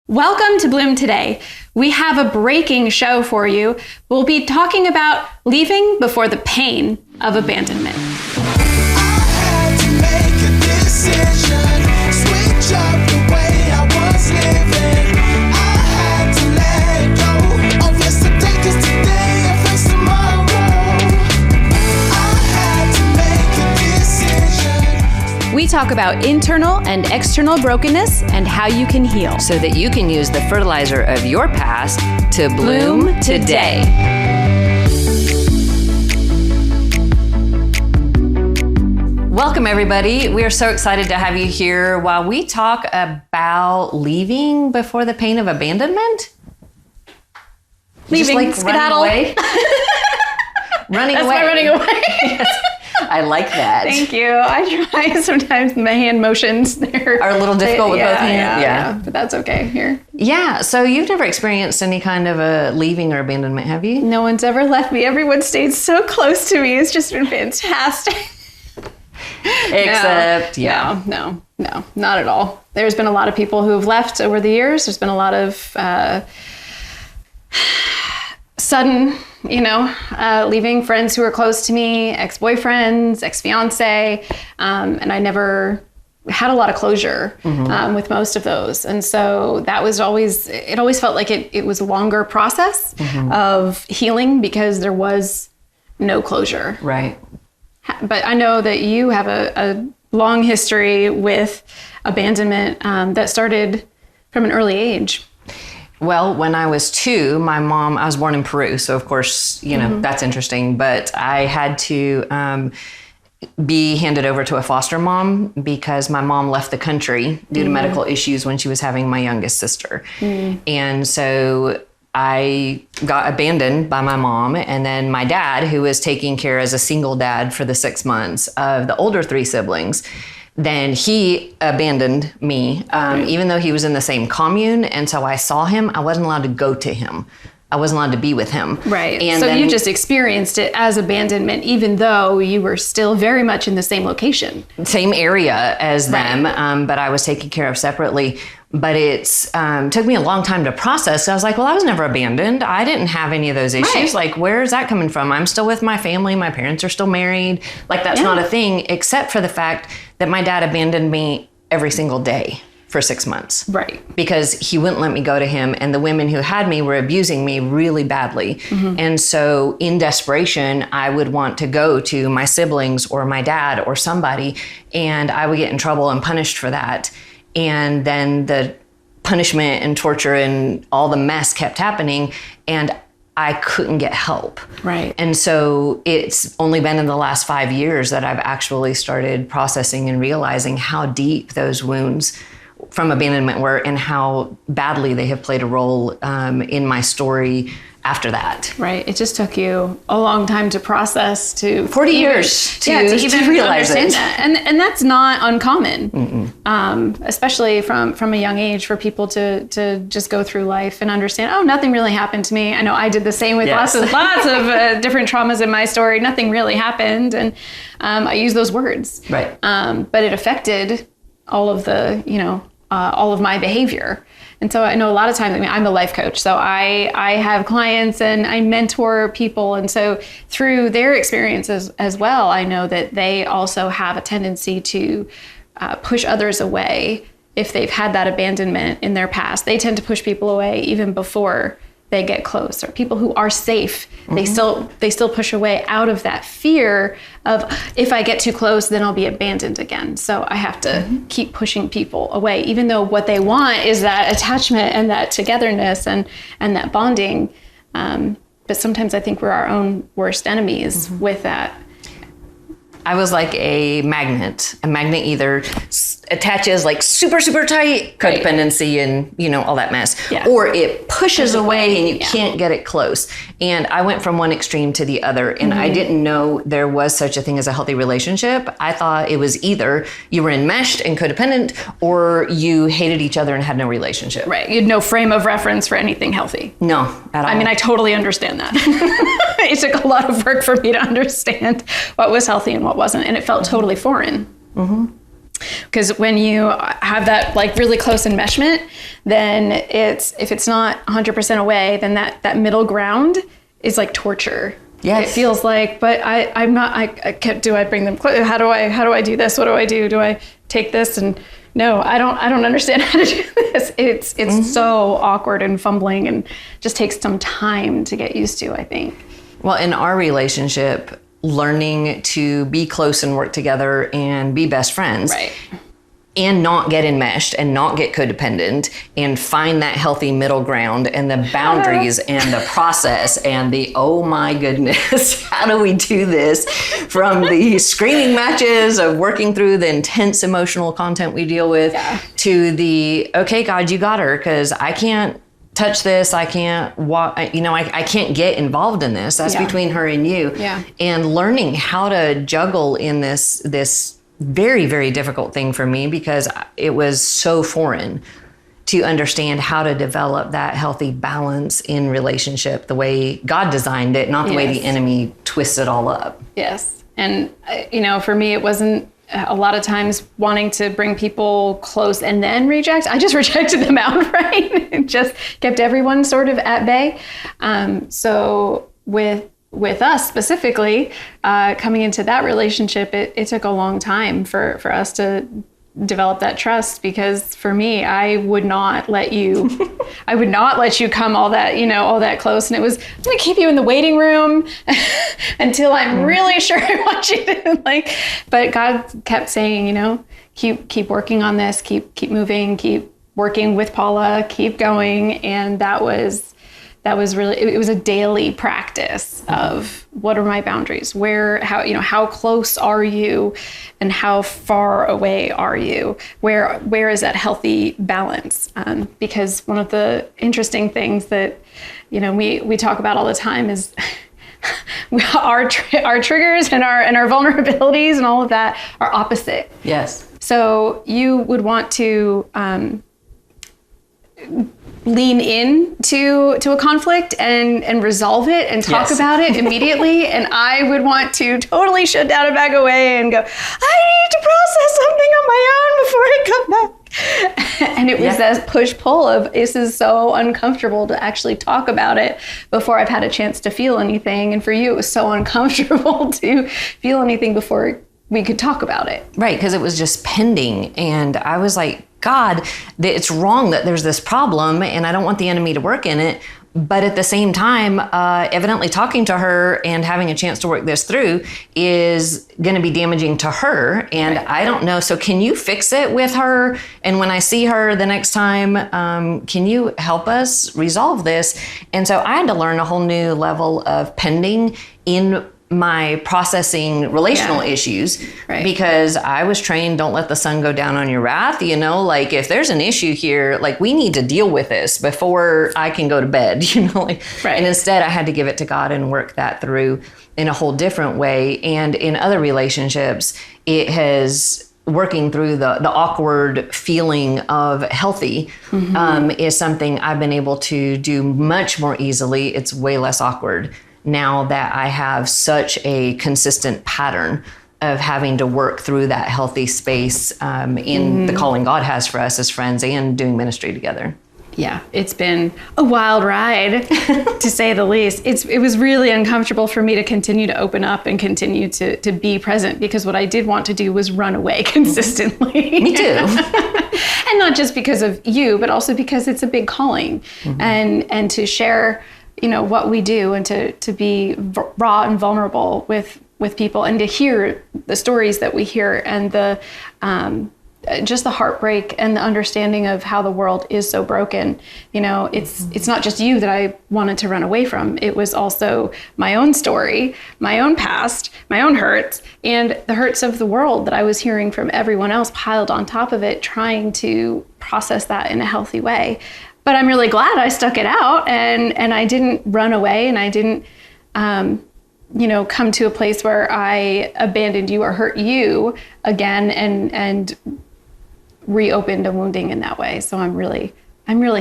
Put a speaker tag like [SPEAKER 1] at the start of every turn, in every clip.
[SPEAKER 1] Welcome to Bloom Today. We have a breaking show for you. We'll be talking about leaving before the pain of abandonment.
[SPEAKER 2] I had to make a decision, switch up the way I was living. I had to let go of yesterday, 'cause today I face tomorrow. I had to make a decision.
[SPEAKER 1] We talk about internal and external brokenness and how you can heal.
[SPEAKER 3] so that you can use the fertilizer of your past to bloom today. Welcome, everybody. We are so excited to have you here while we talk about leaving before the pain of abandonment.
[SPEAKER 1] Leaving,
[SPEAKER 3] Just like running
[SPEAKER 1] skedaddle.
[SPEAKER 3] away. Running
[SPEAKER 1] That's
[SPEAKER 3] away.
[SPEAKER 1] my running away.
[SPEAKER 3] I like that.
[SPEAKER 1] Thank you. I try sometimes. My hand motions there
[SPEAKER 3] Are a little difficult with both hands.
[SPEAKER 1] Yeah, but that's okay here.
[SPEAKER 3] Yeah. So you've never experienced any kind of a leaving or abandonment, have you?
[SPEAKER 1] No one's ever left me. Everyone stayed so close to me. It's just been fantastic.
[SPEAKER 3] Except, yeah.
[SPEAKER 1] No, not at all. There's been a lot of people who have left over the years. There's been a lot of sudden, leaving friends who are close to me, ex-boyfriends, ex-fiance, and I never had a lot of closure with most of those. And so that was it always felt like it was a longer process of healing because there was no closure.
[SPEAKER 3] Right.
[SPEAKER 1] But I know that you have a long history with abandonment that started from an early age.
[SPEAKER 3] Well, when I was 2, I was born in Peru. So of course, that's interesting, but I had to be handed over to a foster mom because my mom left the country due to medical issues when she was having my youngest sister. And so I got abandoned by my mom, and then my dad, who was taking care as a single dad for the 6 months of the older 3 siblings, then he abandoned me, even though he was in the same commune. And so I saw him. I wasn't allowed to go to him. I wasn't allowed to be with him.
[SPEAKER 1] Right.
[SPEAKER 3] And
[SPEAKER 1] so
[SPEAKER 3] then,
[SPEAKER 1] you just experienced it as abandonment, even though you were still very much in the same location.
[SPEAKER 3] same area as them, but I was taken care of separately. But it's took me a long time to process. I was like, well, I was never abandoned. I didn't have any of those issues.
[SPEAKER 1] Right.
[SPEAKER 3] Like, where is that coming from? I'm still with my family. My parents are still married. Like, that's not a thing, except for the fact that my dad abandoned me every single day for 6 months.
[SPEAKER 1] Right.
[SPEAKER 3] Because he wouldn't let me go to him, and the women who had me were abusing me really badly. And so in desperation, I would want to go to my siblings or my dad or somebody, and I would get in trouble and punished for that. And then the punishment and torture and all the mess kept happening, and I couldn't get help.
[SPEAKER 1] Right.
[SPEAKER 3] And so it's only been in the last 5 years that I've actually started processing and realizing how deep those wounds from abandonment were and how badly they have played a role in my story after that.
[SPEAKER 1] Right. It just took you a long time to process, to
[SPEAKER 3] 40 years to
[SPEAKER 1] even
[SPEAKER 3] realize
[SPEAKER 1] understand
[SPEAKER 3] it.
[SPEAKER 1] that. And that's not uncommon, especially from a young age, for people to just go through life and understand, oh, nothing really happened to me. I know I did the same with
[SPEAKER 3] Yes.
[SPEAKER 1] lots of different traumas in my story. Nothing really happened. And I use those words.
[SPEAKER 3] Right.
[SPEAKER 1] But it affected all of the, all of my behavior. And so I know a lot of times, I'm a life coach, so I have clients and I mentor people. And so through their experiences as well, I know that they also have a tendency to push others away if they've had that abandonment in their past. They tend to push people away even before they get close, or people who are safe, they still push away out of that fear of, if I get too close, then I'll be abandoned again. So I have to keep pushing people away, even though what they want is that attachment and that togetherness and that bonding. But sometimes I think we're our own worst enemies with that.
[SPEAKER 3] I was like a magnet. A magnet either attaches like super, super tight, codependency and, all that mess.
[SPEAKER 1] Yeah.
[SPEAKER 3] Or it pushes away and you can't get it close. And I went from one extreme to the other, and I didn't know there was such a thing as a healthy relationship. I thought it was either you were enmeshed and codependent, or you hated each other and had no relationship.
[SPEAKER 1] Right. You had no frame of reference for anything healthy.
[SPEAKER 3] No, at all.
[SPEAKER 1] I mean, I totally understand that. It took a lot of work for me to understand what was healthy and what wasn't, and it felt totally foreign. Because when you have that like really close enmeshment, then if it's not 100% away, then that middle ground is like torture.
[SPEAKER 3] Yes.
[SPEAKER 1] It feels like, but I'm not, I can't, do I bring them close? How do I do this? What do I do? Do I take this? And no, I don't understand how to do this. It's so awkward and fumbling and just takes some time to get used to, I think.
[SPEAKER 3] Well, in our relationship, learning to be close and work together and be best friends.
[SPEAKER 1] Right.
[SPEAKER 3] And not get enmeshed and not get codependent and find that healthy middle ground and the boundaries and the process and the, oh my goodness, how do we do this? From the screaming matches of working through the intense emotional content we deal with to the, okay, God, you got her, because I can't touch this. I can't walk, I can't get involved in this. That's between her and you.
[SPEAKER 1] Yeah.
[SPEAKER 3] And learning how to juggle in this very, very difficult thing for me, because it was so foreign to understand how to develop that healthy balance in relationship the way God designed it, not the way the enemy twists it all up.
[SPEAKER 1] Yes. And, for me, it wasn't a lot of times wanting to bring people close and then reject. I just rejected them outright and just kept everyone sort of at bay. So with us specifically, coming into that relationship, it took a long time for us to develop that trust, because for me, I would not let you come all that close. And it was, I'm gonna keep you in the waiting room until I'm really sure I want you to but God kept saying, keep working on this, keep moving, keep working with Paula, keep going. And that was really, it was a daily practice of what are my boundaries? How close are you and how far away are you? Where is that healthy balance? Because one of the interesting things that, we talk about all the time is our triggers and our vulnerabilities and all of that are opposite.
[SPEAKER 3] Yes.
[SPEAKER 1] So you would want to, lean in to a conflict and resolve it and talk about it immediately. And I would want to totally shut down and back away and go, I need to process something on my own before I come back. And it was that push-pull of, this is so uncomfortable to actually talk about it before I've had a chance to feel anything. And for you, it was so uncomfortable to feel anything before we could talk about it.
[SPEAKER 3] Right, because it was just pending. And I was like, God, it's wrong that there's this problem and I don't want the enemy to work in it. But at the same time, evidently talking to her and having a chance to work this through is going to be damaging to her. And I don't know. So can you fix it with her? And when I see her the next time, can you help us resolve this? And so I had to learn a whole new level of pending in my processing relational issues, because I was trained, don't let the sun go down on your wrath. If there's an issue here, we need to deal with this before I can go to bed, And instead I had to give it to God and work that through in a whole different way. And in other relationships, it has working through the awkward feeling of healthy is something I've been able to do much more easily. It's way less awkward now that I have such a consistent pattern of having to work through that healthy space in the calling God has for us as friends and doing ministry together.
[SPEAKER 1] Yeah, it's been a wild ride, to say the least. It was really uncomfortable for me to continue to open up and continue to be present, because what I did want to do was run away consistently.
[SPEAKER 3] Me too.
[SPEAKER 1] And not just because of you, but also because it's a big calling, and to share what we do, and to be raw and vulnerable with people, and to hear the stories that we hear, and the just the heartbreak and the understanding of how the world is so broken. It's not just you that I wanted to run away from. It was also my own story, my own past, my own hurts, and the hurts of the world that I was hearing from everyone else piled on top of it, trying to process that in a healthy way. But I'm really glad I stuck it out and I didn't run away, and I didn't, come to a place where I abandoned you or hurt you again and reopened a wounding in that way. So I'm really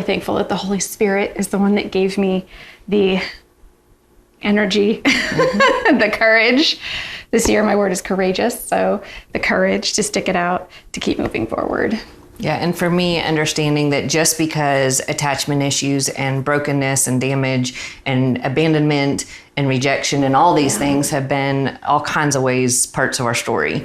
[SPEAKER 1] thankful that the Holy Spirit is the one that gave me the energy, the courage this year, my word is courageous. So the courage to stick it out, to keep moving forward.
[SPEAKER 3] Yeah, and for me, understanding that just because attachment issues and brokenness and damage and abandonment and rejection and all these things have been all kinds of ways parts of our story,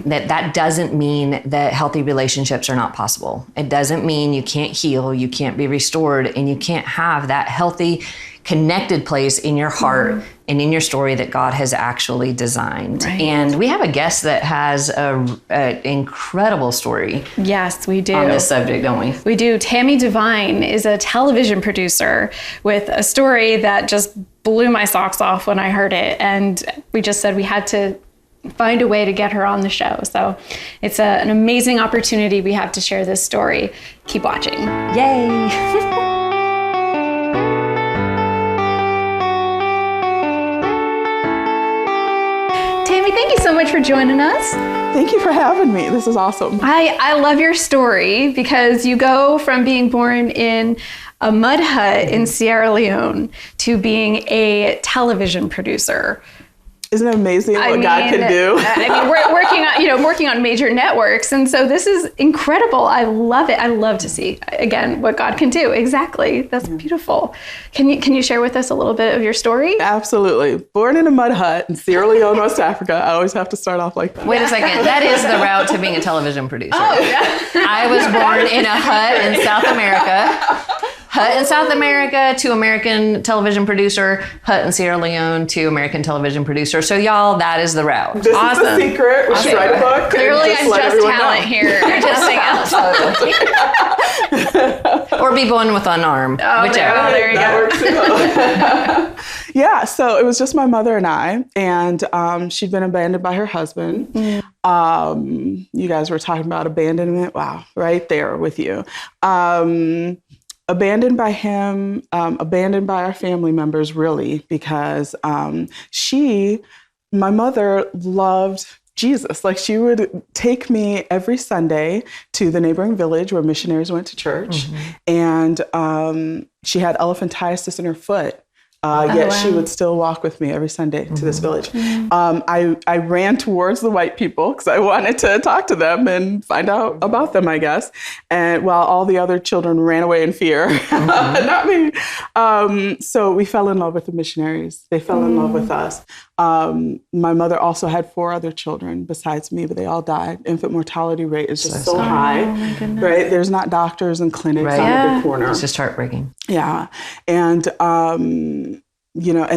[SPEAKER 3] that doesn't mean that healthy relationships are not possible. It doesn't mean you can't heal, you can't be restored, and you can't have that healthy, connected place in your heart and in your story that God has actually designed.
[SPEAKER 1] Right.
[SPEAKER 3] And we have a guest that has an incredible story.
[SPEAKER 1] Yes, we do.
[SPEAKER 3] On this subject, don't we?
[SPEAKER 1] We do. Tammy Devine is a television producer with a story that just blew my socks off when I heard it. And we just said we had to find a way to get her on the show. So it's an amazing opportunity we have to share this story. Keep watching.
[SPEAKER 3] Yay!
[SPEAKER 1] Tammy, thank you so much for joining us.
[SPEAKER 4] Thank you for having me. This is awesome.
[SPEAKER 1] I love your story because you go from being born in a mud hut in Sierra Leone to being a television producer.
[SPEAKER 4] Isn't it amazing what God can do?
[SPEAKER 1] We're working on major networks, and so this is incredible. I love it. I love to see again what God can do. Exactly, that's beautiful. Can you share with us a little bit of your story?
[SPEAKER 4] Absolutely. Born in a mud hut in Sierra Leone, West Africa. I always have to start off like that.
[SPEAKER 3] Wait a second. That is the route to being a television producer.
[SPEAKER 1] Oh, yeah.
[SPEAKER 3] I was born in a hut in South America. Hut in South America to American television producer. Hut in Sierra Leone to American television producer. So y'all, that is the route.
[SPEAKER 4] This is the secret. We should write a book.
[SPEAKER 1] Clearly, I'm just talent here. Nothing else.
[SPEAKER 3] Or be born with an arm. Whichever.
[SPEAKER 1] There you
[SPEAKER 4] That
[SPEAKER 1] go.
[SPEAKER 4] works too. Yeah, so it was just my mother and I, and she'd been abandoned by her husband. You guys were talking about abandonment. Wow, right there with you. Abandoned by him, abandoned by our family members, really, because my mother loved Jesus. Like, she would take me every Sunday to the neighboring village where missionaries went to church. And she had elephantiasis in her foot. Yet she would still walk with me every Sunday to this village. I ran towards the white people because I wanted to talk to them and find out about them, I guess. And while all the other children ran away in fear, not me. So we fell in love with the missionaries. They fell in love with us. My mother also had 4 other children besides me, but they all died. Infant mortality rate is just so high, right? There's not doctors and clinics on every corner.
[SPEAKER 3] It's just heartbreaking.
[SPEAKER 4] Yeah. And, and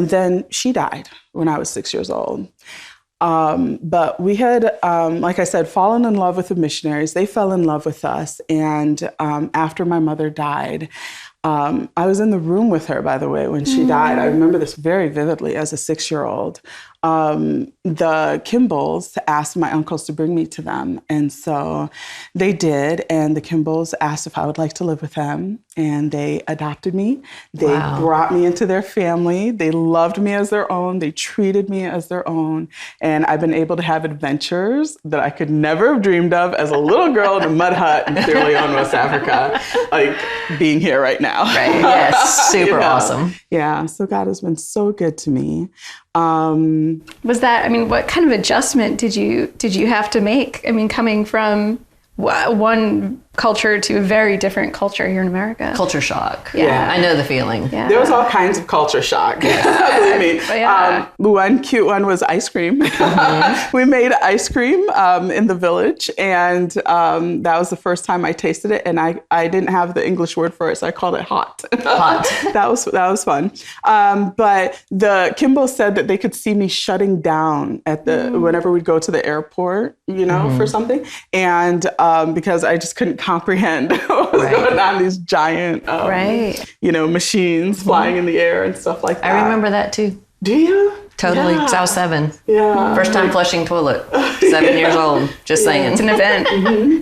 [SPEAKER 4] then she died when I was 6 years old. But we had, like I said, fallen in love with the missionaries. They fell in love with us. And after my mother died, I was in the room with her, by the way, when she died. I remember this very vividly as a 6-year-old. The Kimballs asked my uncles to bring me to them. And so they did. And the Kimballs asked if I would like to live with them. And they adopted me. They brought me into their family. They loved me as their own. They treated me as their own. And I've been able to have adventures that I could never have dreamed of as a little girl in a mud hut in Sierra Leone, West Africa, like being here right now.
[SPEAKER 3] Right. Yes. Super awesome.
[SPEAKER 4] Yeah. So God has been so good to me.
[SPEAKER 1] Was that, what kind of adjustment did you have to make? Coming from one culture to a very different culture here in America.
[SPEAKER 3] Culture shock.
[SPEAKER 4] Yeah.
[SPEAKER 3] I know the feeling.
[SPEAKER 1] Yeah.
[SPEAKER 4] There was all kinds of culture shock. Believe me.
[SPEAKER 1] Yeah.
[SPEAKER 4] One cute one was ice cream. We made ice cream in the village, and that was the first time I tasted it, and I didn't have the English word for it, so I called it hot.
[SPEAKER 3] Hot.
[SPEAKER 4] That was fun. But the Kimball said that they could see me shutting down at whenever we'd go to the airport, for something, and because I just couldn't comprehend what was going on. These giant, machines flying in the air and stuff like that.
[SPEAKER 3] I remember that too.
[SPEAKER 4] Do you?
[SPEAKER 3] Totally. Yeah. 'Cause I was 7.
[SPEAKER 4] Yeah.
[SPEAKER 3] First time flushing toilet. 7 years old. Just saying.
[SPEAKER 1] It's an event.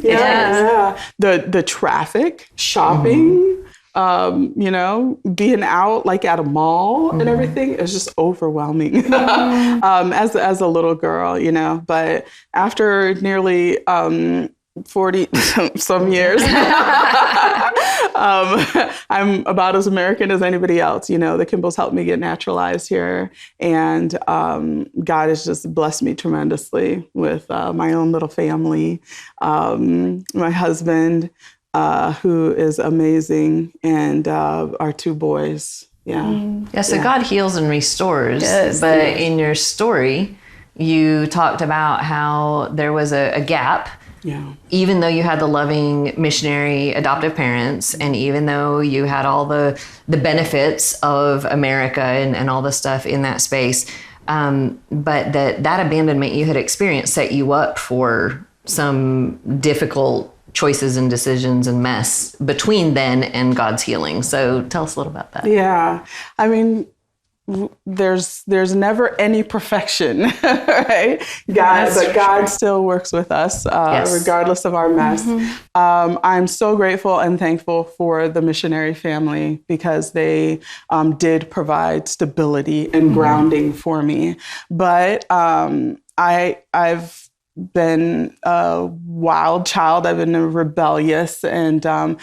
[SPEAKER 4] Yeah. The traffic, shopping, being out like at a mall and everything is just overwhelming as a little girl, but after nearly 40 some years. I'm about as American as anybody else. You know, the Kimballs helped me get naturalized here. And God has just blessed me tremendously with my own little family, my husband, who is amazing, and our 2 boys. Yeah.
[SPEAKER 3] So God heals and restores.
[SPEAKER 1] Yes.
[SPEAKER 3] But in your story, you talked about how there was a gap.
[SPEAKER 4] Yeah.
[SPEAKER 3] Even though you had the loving missionary adoptive parents, and even though you had all the benefits of America and all the stuff in that space, but that abandonment you had experienced set you up for some difficult choices and decisions and mess between then and God's healing. So tell us a little about that.
[SPEAKER 4] Yeah. I mean, there's never any perfection, right? God still works with us, regardless of our mess. I'm so grateful and thankful for the missionary family, because they did provide stability and grounding for me. But I've been a wild child. I've been rebellious and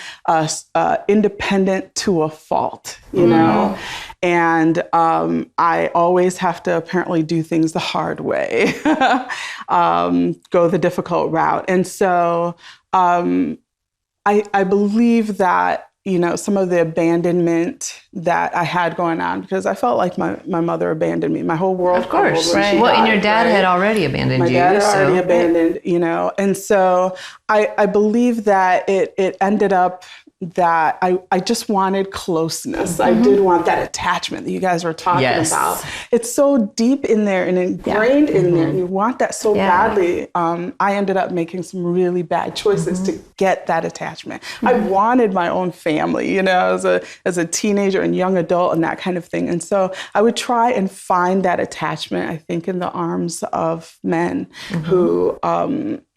[SPEAKER 4] independent to a fault, you know? And I always have to apparently do things the hard way, go the difficult route. And so I believe that, you know, some of the abandonment that I had going on, because I felt like my mother abandoned me. My whole world.
[SPEAKER 3] Of course.
[SPEAKER 4] Right.
[SPEAKER 3] Well, and your dad had already abandoned
[SPEAKER 4] My
[SPEAKER 3] you.
[SPEAKER 4] dad had already abandoned, you know. And so I believe that it ended up that I just wanted closeness. I did want that attachment that you guys were talking about. It's so deep in there and ingrained in there, and you want that so badly. I ended up making some really bad choices to get that attachment. I wanted my own family, you know, as a teenager and young adult and that kind of thing. And so I would try and find that attachment, I think, in the arms of men who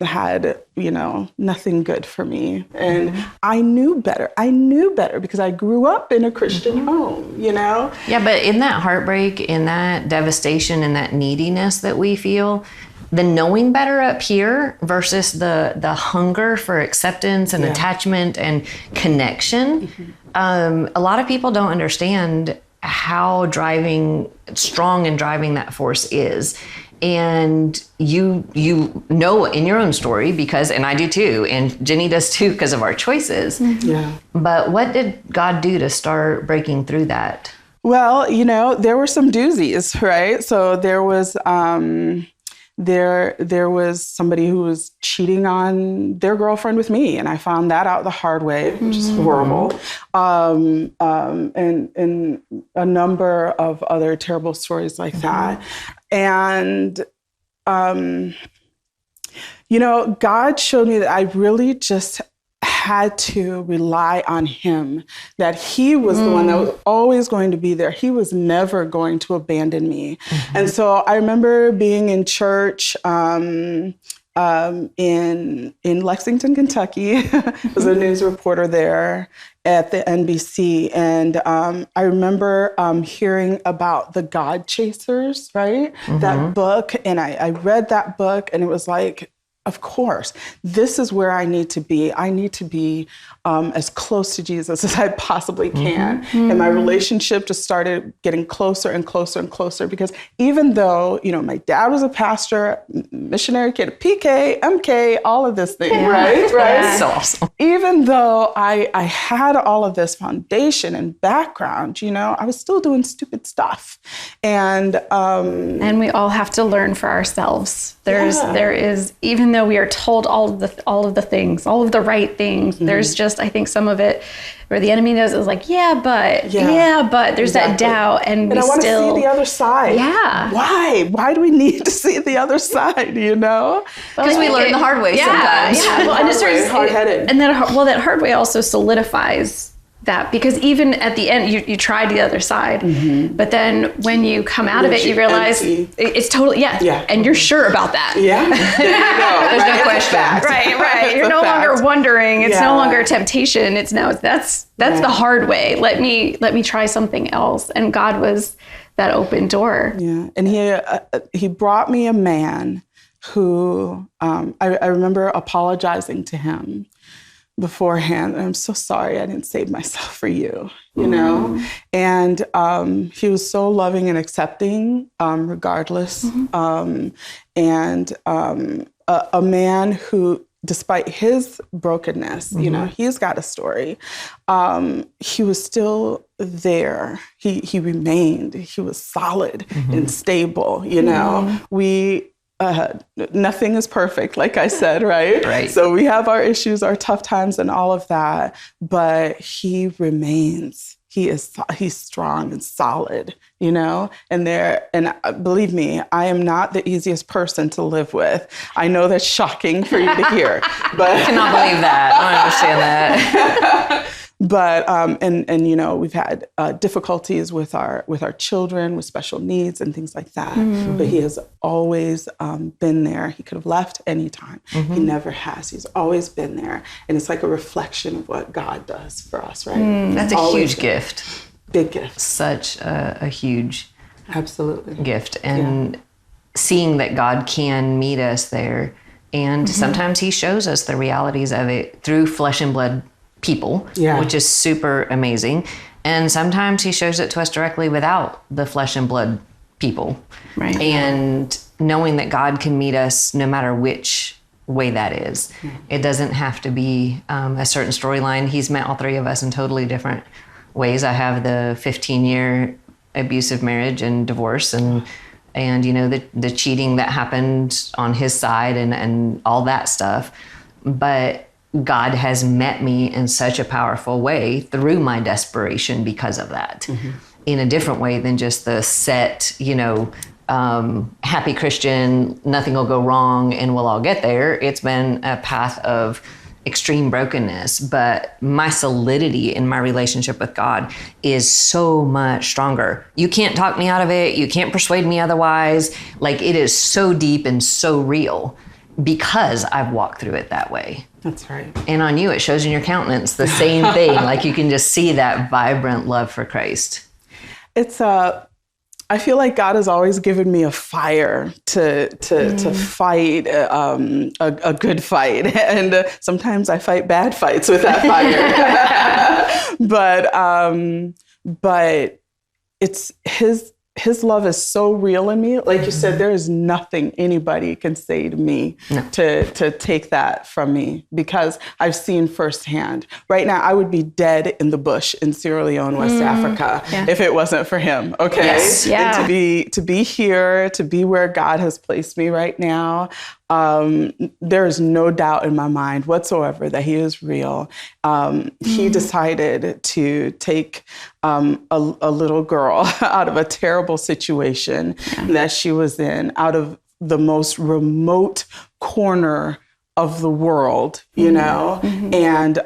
[SPEAKER 4] had, you know, nothing good for me. And I knew better. I knew better because I grew up in a Christian home, you know?
[SPEAKER 3] Yeah, but in that heartbreak, in that devastation, in that neediness that we feel, the knowing better up here versus the hunger for acceptance and attachment and connection, a lot of people don't understand how strong and driving that force is. And you know in your own story, because, and I do too, and Jenny does too, because of our choices. But what did God do to start breaking through that?
[SPEAKER 4] Well, you know, there were some doozies, right? So there was there was somebody who was cheating on their girlfriend with me, and I found that out the hard way, which is horrible. And a number of other terrible stories like that. And, you know, God showed me that I really just had to rely on him, that he was the one that was always going to be there. He was never going to abandon me. And so I remember being in church in Lexington, Kentucky. I was a news reporter there at the NBC. And I remember hearing about the God Chasers, right? That book. And I read that book, and it was like, of course, this is where I need to be. I need to be as close to Jesus as I possibly can. And my relationship just started getting closer and closer and closer, because even though, you know, my dad was a pastor, missionary kid, PK, MK, all of this thing, right?
[SPEAKER 3] So awesome.
[SPEAKER 4] Even though I had all of this foundation and background, you know, I was still doing stupid stuff. And
[SPEAKER 1] we all have to learn for ourselves. There is, even though we are told all of the things, all of the right things, there's just, I think, some of it where the enemy knows is like, but there's that doubt, and we
[SPEAKER 4] I want
[SPEAKER 1] still
[SPEAKER 4] to see the other side. Why do we need to see the other side, you know?
[SPEAKER 3] Because we learn the hard way sometimes.
[SPEAKER 1] Well, and it's
[SPEAKER 4] hard-headed.
[SPEAKER 1] And that hard way also solidifies that, because even at the end, you tried the other side, but then when you come out of it, you realize it's totally, and you're sure about that.
[SPEAKER 3] There's no question.
[SPEAKER 1] Right. You're no longer wondering. It's no longer a temptation. It's now, that's the hard way. Let me try something else. And God was that open door.
[SPEAKER 4] Yeah, and he brought me a man who I remember apologizing to him beforehand. I'm so sorry I didn't save myself for you, you know? And he was so loving and accepting, regardless. And a man who, despite his brokenness, you know, he's got a story. He was still there. He remained. He was solid and stable, you know? Nothing is perfect, like I said, right?
[SPEAKER 3] Right.
[SPEAKER 4] So we have our issues, our tough times and all of that, but he remains. He's strong and solid, you know? And believe me, I am not the easiest person to live with. I know that's shocking for you to hear, but
[SPEAKER 3] I cannot believe that. I don't understand that.
[SPEAKER 4] But and you know, we've had difficulties with our children with special needs and things like that. But he has always been there. He could have left anytime. He never has. He's always been there, and it's like a reflection of what God does for us, right?
[SPEAKER 3] That's a huge gift.
[SPEAKER 4] Big gift.
[SPEAKER 3] Such a huge
[SPEAKER 4] Absolutely
[SPEAKER 3] gift, and seeing that God can meet us there, and sometimes He shows us the realities of it through flesh and blood people, which is super amazing. And sometimes He shows it to us directly without the flesh and blood people.
[SPEAKER 1] Right.
[SPEAKER 3] And knowing that God can meet us no matter which way that is. It doesn't have to be a certain storyline. He's met all three of us in totally different ways. I have the 15-year abusive marriage and divorce, and you know, the cheating that happened on his side and all that stuff. But God has met me in such a powerful way through my desperation because of that, in a different way than just the set, you know, happy Christian, nothing will go wrong and we'll all get there. It's been a path of extreme brokenness, but my solidity in my relationship with God is so much stronger. You can't talk me out of it. You can't persuade me otherwise. Like, it is so deep and so real because I've walked through it that way.
[SPEAKER 4] That's right.
[SPEAKER 3] And on you, it shows in your countenance the same thing. Like, you can just see that vibrant love for Christ.
[SPEAKER 4] It's I feel like God has always given me a fire to fight a good fight, and sometimes I fight bad fights with that fire. But it's His love is so real in me. Like you said, there is nothing anybody can say to me to take that from me, because I've seen firsthand. Right now, I would be dead in the bush in Sierra Leone, West Africa, if it wasn't for Him. Okay,
[SPEAKER 1] Yes. Yeah.
[SPEAKER 4] And to be here, to be where God has placed me right now. There is no doubt in my mind whatsoever that He is real. He decided to take a little girl out of a terrible situation that she was in, out of the most remote corner of the world, you know, and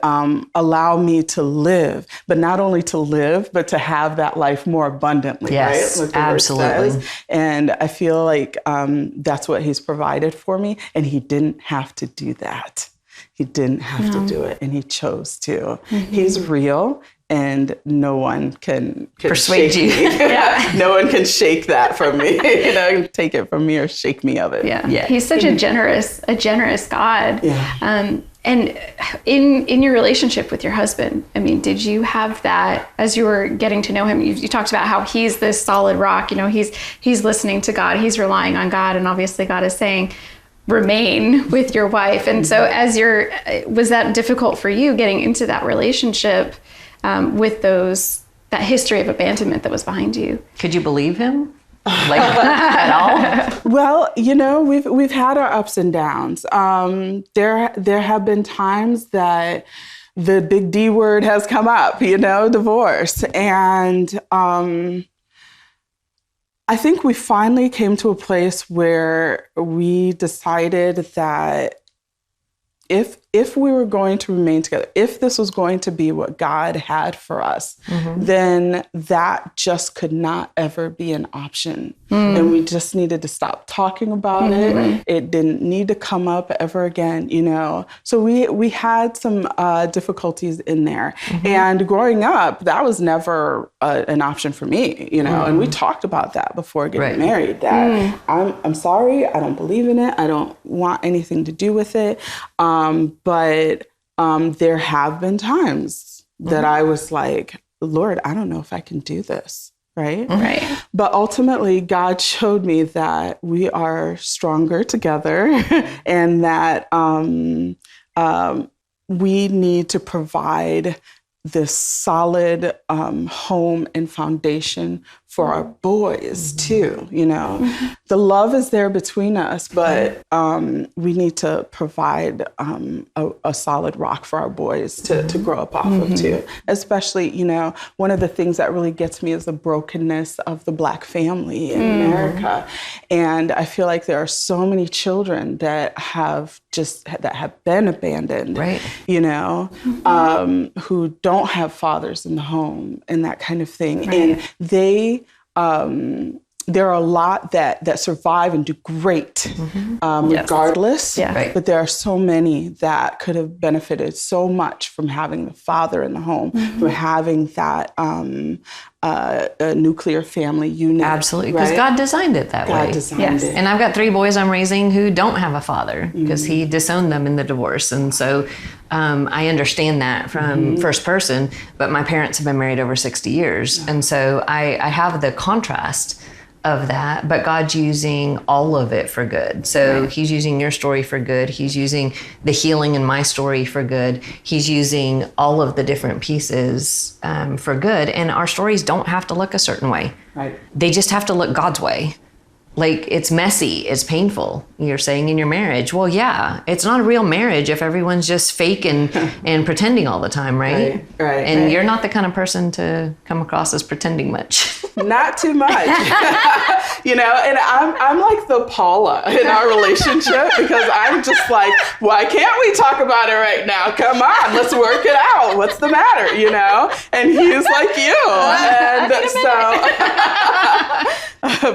[SPEAKER 4] allow me to live, but not only to live, but to have that life more abundantly,
[SPEAKER 3] Yes,
[SPEAKER 4] right? Like the
[SPEAKER 3] absolutely.
[SPEAKER 4] word says. And I feel like that's what He's provided for me, and He didn't have to do that. He didn't have to do it, and He chose to. He's real, and no one can
[SPEAKER 3] Persuade
[SPEAKER 4] shake
[SPEAKER 3] you.
[SPEAKER 4] me. No one can shake that from me. You know, take it from me or shake me of it.
[SPEAKER 1] Yeah. He's such a generous God.
[SPEAKER 4] Yeah.
[SPEAKER 1] And in your relationship with your husband, I mean, did you have that as you were getting to know him? You talked about how he's this solid rock. You know, he's listening to God, he's relying on God, and obviously God is saying, remain with your wife. And so was that difficult for you getting into that relationship with that history of abandonment that was behind you?
[SPEAKER 3] Could you believe him? Like, at all?
[SPEAKER 4] Well, you know, we've had our ups and downs. There have been times that the big D word has come up, you know, divorce. And I think we finally came to a place where we decided that if if we were going to remain together, if this was going to be what God had for us, then that just could not ever be an option. And we just needed to stop talking about it. It didn't need to come up ever again, you know. So we had some difficulties in there. And growing up, that was never an option for me, you know. And we talked about that before getting married, that I'm sorry, I don't believe in it. I don't want anything to do with it. But there have been times that I was like, Lord, I don't know if I can do this. Right? But ultimately, God showed me that we are stronger together and that we need to provide this solid home and foundation for our boys too, you know. The love is there between us, but we need to provide a solid rock for our boys to grow up off of too. Especially, you know, one of the things that really gets me is the brokenness of the Black family in America. And I feel like there are so many children that have been abandoned, you know, who don't have fathers in the home and that kind of thing. And they, there are a lot that survive and do great regardless, but there are so many that could have benefited so much from having the father in the home, from having that nuclear family unit.
[SPEAKER 3] Absolutely, because God designed it that way.
[SPEAKER 4] God designed it.
[SPEAKER 3] And I've got 3 boys I'm raising who don't have a father because he disowned them in the divorce. And so I understand that from first person, but my parents have been married over 60 years. And so I have the contrast of that, but God's using all of it for good. So he's using your story for good. He's using the healing in my story for good. He's using all of the different pieces for good. And our stories don't have to look a certain way. They just have to look God's way. Like, it's messy, it's painful. You're saying in your marriage, well, yeah, it's not a real marriage if everyone's just fake and pretending all the time, right? And you're not the kind of person to come across as pretending much.
[SPEAKER 4] Not too much. You know, and I'm like the Paula in our relationship, because I'm just like, why can't we talk about it right now? Come on, let's work it out. What's the matter, you know? And he's like you. And so,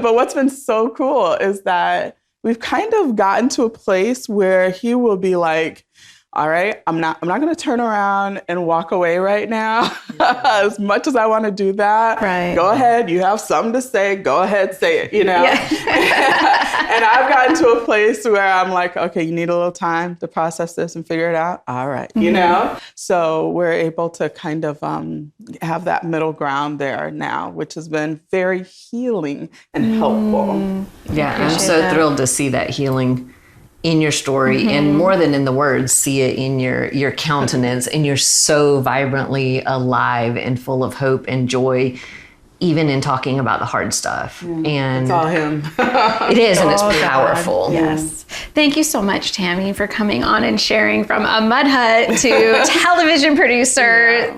[SPEAKER 4] but what's been so cool is that we've kind of gotten to a place where he will be like, all right, I'm not going to turn around and walk away right now. As much as I want to do that, go ahead. You have something to say. Go ahead, say it, you know? And I've gotten to a place where I'm like, okay, you need a little time to process this and figure it out. All right, you know? So we're able to kind of have that middle ground there now, which has been very healing and helpful.
[SPEAKER 3] Yeah, I'm so thrilled to see that healing in your story, and more than in the words, see it in your countenance, and you're so vibrantly alive and full of hope and joy, even in talking about the hard stuff. And
[SPEAKER 4] it's all him.
[SPEAKER 3] It is, and it's powerful.
[SPEAKER 1] Yes. Thank you so much, Tammy, for coming on and sharing from a mud hut to television producer,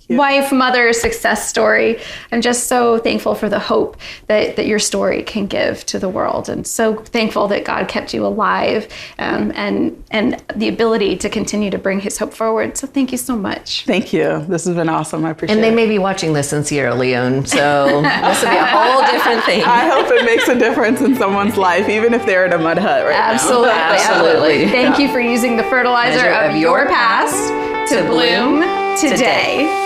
[SPEAKER 1] wife, mother, success story. I'm just so thankful for the hope that your story can give to the world, and so thankful that God kept you alive, and the ability to continue to bring his hope forward. So thank you so much.
[SPEAKER 4] Thank you. This has been awesome. I appreciate it.
[SPEAKER 3] And they may be watching this in Sierra Leone, so this will be a whole different thing.
[SPEAKER 4] I hope it makes a difference in someone's life, even if they're in a mud hut right now.
[SPEAKER 1] Absolutely. Thank you for using the fertilizer of your past to bloom today.